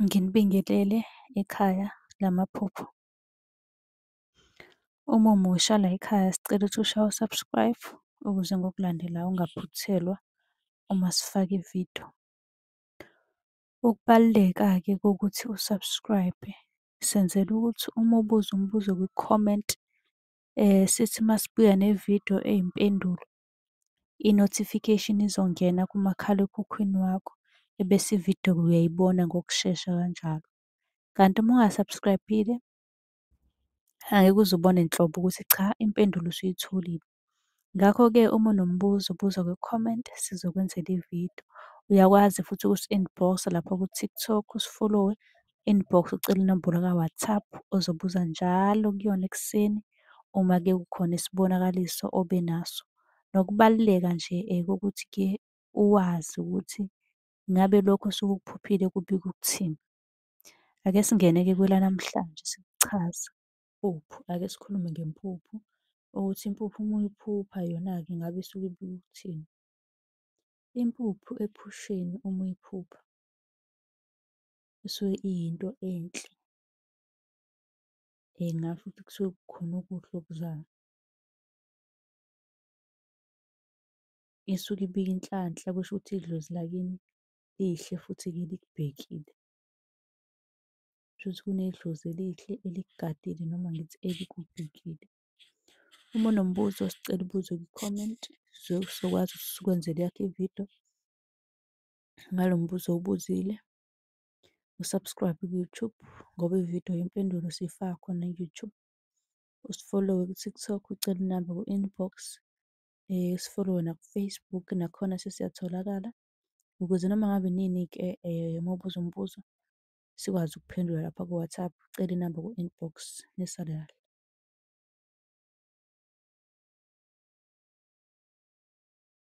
Nginibingelele ekhaya lamaphupho. Uma umusha la ekhaya sicela ukuthi ushaye u-subscribe ukuze ngokulandelayo ungaphuthelwa uma sifaka ividiyo. Ukubaluleka-ke kokuthi u-subscribe senzela ukuthi uma ubuza umbuzo kwi-comment sithi masibuya nevidiyo eyimpendulo, i-notification izongena kumakhalekhukhwini wakho ebese ividiyo uyayibona ngokushesha kanjalo. Kanti uma unga-subscribe-ile angeke uze ubone nhlobo ukuthi cha impendulo usuyitholile. Ngakho-ke uma unombuzo buza kwi-comment sizokwenzela ividiyo. Uyakwazi futhi ukusi-inbox-a lapha ku-TikTok usi-follow-we, inbox ucele inombolo ka-WhatsApp ozobuza njalo kuyona ekuseni uma-ke kukhona isibonakaliso obenaso. Nokubaluleka nje kokuthi-ke uwazi ukuthi ngabe lokho osuke ukuphuphile kubika ukuthini. Ake singene-ke kwelanamhlanje sikuchaza impuphu. Ake sikhulume ngempuphu ukuthi impuphu uma uyiphupha yona-ke ngabe isuke ibika ukuthini. Impuphu ephusheni uma uyiphupha isuke iyinto enhle. Ngingasho ukuthi kusuke kukhona okuhle okuzayo. Isuke ibika inhlanhla kusho ukuthi idlozi lakini lihle futhi-ke likubhekile. Kusho ukuthi kunedlozi elihle elikugadile noma ngithi elikubhekile. Uma unombuzo sicela ubuze kwi-comment sizokwazi ukuthi sikwenzele eyakho ividiyo ngalo mbuzo owubuzile. U-subscribe ku-YouTube ngoba ividiyo yempendulo siyifaka khona ku-YouTube. Usi-follow-we ku-TikTok ucele inamba ku-inbox. Usi-follow-we naku-Facebook nakhona sesiyatholakala ukuze noma ngabe nini-ke uma ubuza umbuzo sikwazi ukuphendula lapha ku-WhatsApp, ucele inamba ku-inbox. Nisalala.